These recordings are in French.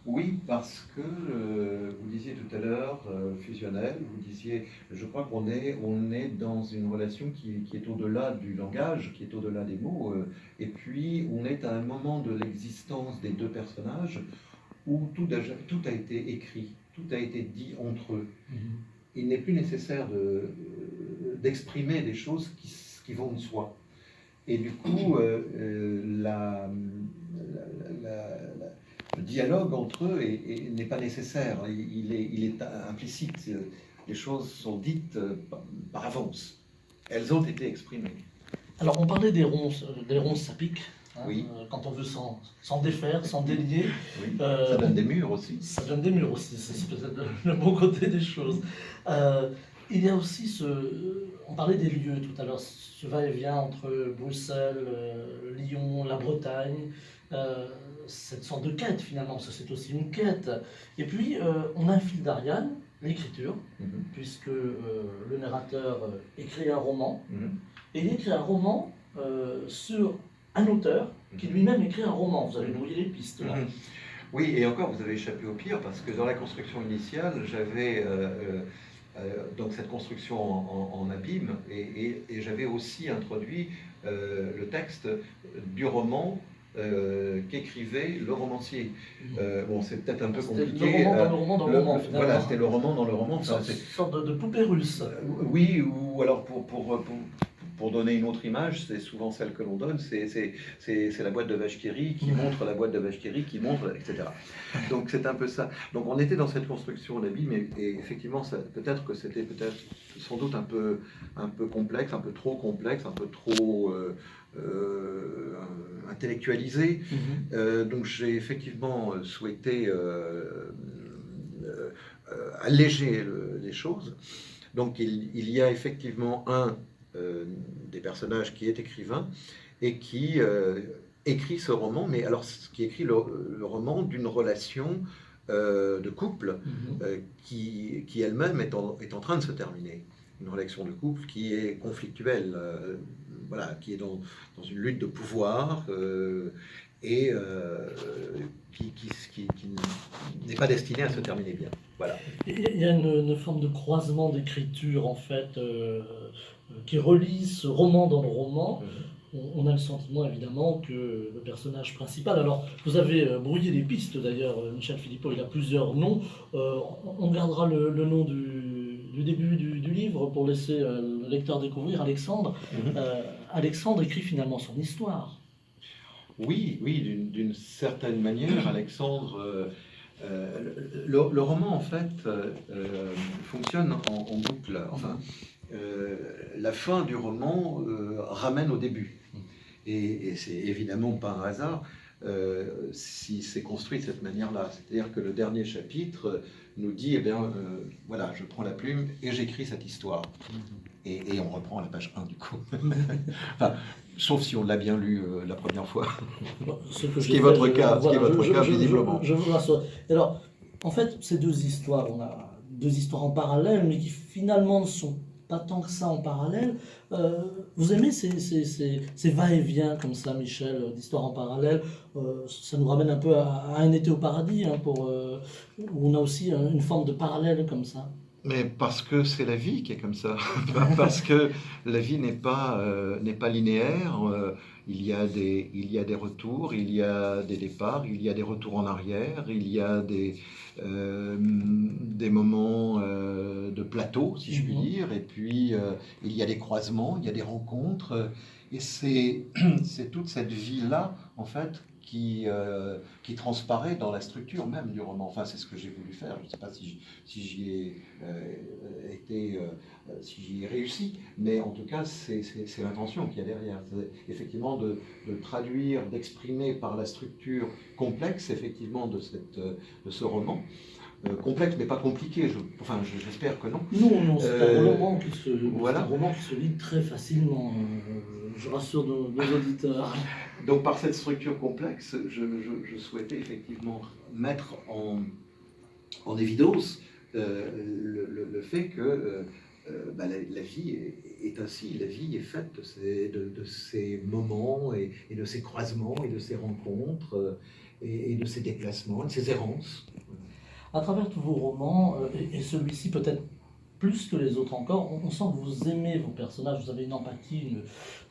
Oui, parce que vous disiez tout à l'heure fusionnel, vous disiez, je crois on est dans une relation qui est au-delà du langage, qui est au-delà des mots, et puis on est à un moment de l'existence des deux personnages où tout a été écrit, tout a été dit entre eux. Il n'est plus nécessaire d'exprimer des choses qui vont de soi. Et du coup, le dialogue entre eux n'est pas nécessaire, il est implicite. Les choses sont dites par avance. Elles ont été exprimées. Alors, on parlait des ronces, ça pique. Hein, oui. Quand on veut s'en défaire, s'en délier. Oui. Ça donne des murs aussi. Ça donne des murs aussi, c'est peut-être le bon côté des choses. Il y a aussi on parlait des lieux tout à l'heure, ce va-et-vient entre Bruxelles, Lyon, la Bretagne, cette sorte de quête finalement, parce que c'est aussi une quête. Et puis, on a un fil d'Ariane, l'écriture, puisque le narrateur écrit un roman, et il écrit un roman sur un auteur qui lui-même écrit un roman. Vous avez brouillé les pistes là. Oui, et encore, vous avez échappé au pire, parce que dans la construction initiale, j'avais donc cette construction en abîme, et j'avais aussi introduit le texte du roman qu'écrivait le romancier. Bon, c'est peut-être un peu compliqué. Le roman dans le roman dans le roman, finalement. Voilà, c'était le roman dans le roman. Une sorte de poupée russe. Oui, ou alors pour donner une autre image, c'est souvent celle que l'on donne, c'est la boîte de vache qui rit, qui montre la boîte de vache qui rit, qui montre, etc. Donc c'est un peu ça. Donc on était dans cette construction en abîme, et effectivement, peut-être que c'était sans doute un peu complexe, un peu trop complexe, un peu trop intellectualisé. Donc j'ai effectivement souhaité alléger les choses. Donc il y a effectivement des personnages qui est écrivain et qui écrit ce roman, mais alors qui écrit le roman d'une relation de couple qui elle-même est en train de se terminer. Une relation de couple qui est conflictuelle, voilà, qui est dans une lutte de pouvoir et qui n'est pas destinée à se terminer bien. Voilà. Il y a une forme de croisement d'écriture en fait qui relie ce roman dans le roman. On a le sentiment évidemment que le personnage principal, alors vous avez brouillé les pistes d'ailleurs, Michel Philippot, il a plusieurs noms, on gardera le nom du début du livre pour laisser le lecteur découvrir Alexandre. Alexandre écrit finalement son histoire. Oui, d'une certaine manière, Alexandre... le roman, en fait, fonctionne en boucle. Enfin, la fin du roman ramène au début. Et c'est évidemment pas un hasard si c'est construit de cette manière-là. C'est-à-dire que le dernier chapitre nous dit, eh bien, voilà, je prends la plume et j'écris cette histoire. Et on reprend à la page 1 du coup. Enfin, sauf si on l'a bien lu la première fois. Ce qui est votre cas, visiblement. Je vous rassure. Alors, en fait, ces deux histoires, on a deux histoires en parallèle, mais qui finalement ne sont pas tant que ça en parallèle. Vous aimez ces va-et-vient comme ça, Michel, d'histoires en parallèle. Ça nous ramène un peu à Un été au paradis, hein, où on a aussi une forme de parallèle comme ça. Mais parce que c'est la vie qui est comme ça, parce que la vie n'est pas linéaire, il y a des retours, il y a des départs, il y a des retours en arrière, il y a des moments de plateau, si je puis dire, et puis il y a des croisements, il y a des rencontres, et c'est toute cette vie-là, en fait, qui transparaît dans la structure même du roman. Enfin, c'est ce que j'ai voulu faire. Je ne sais pas si j'y ai si j'y ai réussi, mais en tout cas, c'est l'intention qu'il y a derrière. Effectivement, de traduire, d'exprimer par la structure complexe, effectivement, de ce roman. Complexe mais pas compliqué, j'espère que non. Non, c'est un roman qui se lit très facilement, je rassure nos auditeurs. Donc par cette structure complexe, je souhaitais effectivement mettre en évidence le fait que la vie est ainsi, la vie est faite de ces moments et de ces croisements et de ces rencontres. et de ses déplacements, de ses errances. À travers tous vos romans, et celui-ci peut-être plus que les autres encore, on sent que vous aimez vos personnages, vous avez une empathie,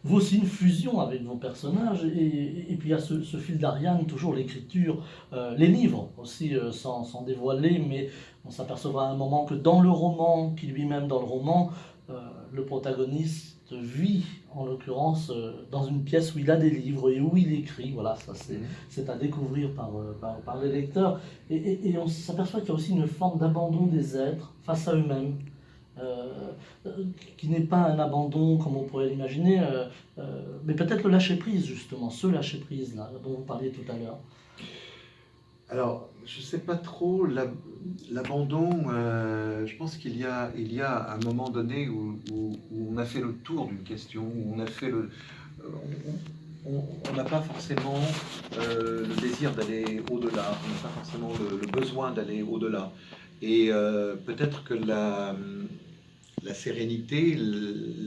vous aussi une fusion avec vos personnages, et puis il y a ce fil d'Ariane, toujours l'écriture, les livres aussi, sans dévoiler, mais on s'apercevra à un moment que dans le roman, qui lui-même dans le roman, le protagoniste vit, en l'occurrence, dans une pièce où il a des livres et où il écrit. Voilà, ça c'est à découvrir par les lecteurs. Et on s'aperçoit qu'il y a aussi une forme d'abandon des êtres face à eux-mêmes, qui n'est pas un abandon comme on pourrait l'imaginer, mais peut-être le lâcher-prise, justement, ce lâcher-prise là dont vous parliez tout à l'heure. Alors, je ne sais pas trop, l'abandon, je pense qu'il y a un moment donné où on a fait le tour d'une question, où on a fait on n'a pas forcément le désir d'aller au-delà, on n'a pas forcément le besoin d'aller au-delà. Et peut-être que la sérénité,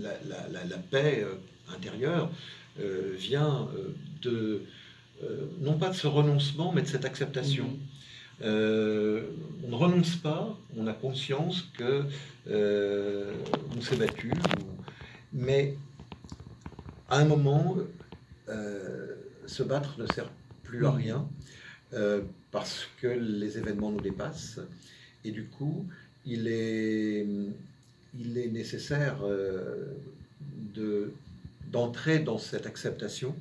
la paix intérieure vient non pas de ce renoncement, mais de cette acceptation. On ne renonce pas, on a conscience que on s'est battu, mais à un moment, se battre ne sert plus à rien, parce que les événements nous dépassent, et du coup, il est nécessaire d'entrer dans cette acceptation,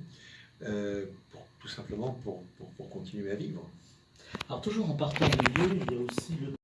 tout simplement pour continuer à vivre. Alors toujours en partant du lieu, il y a aussi le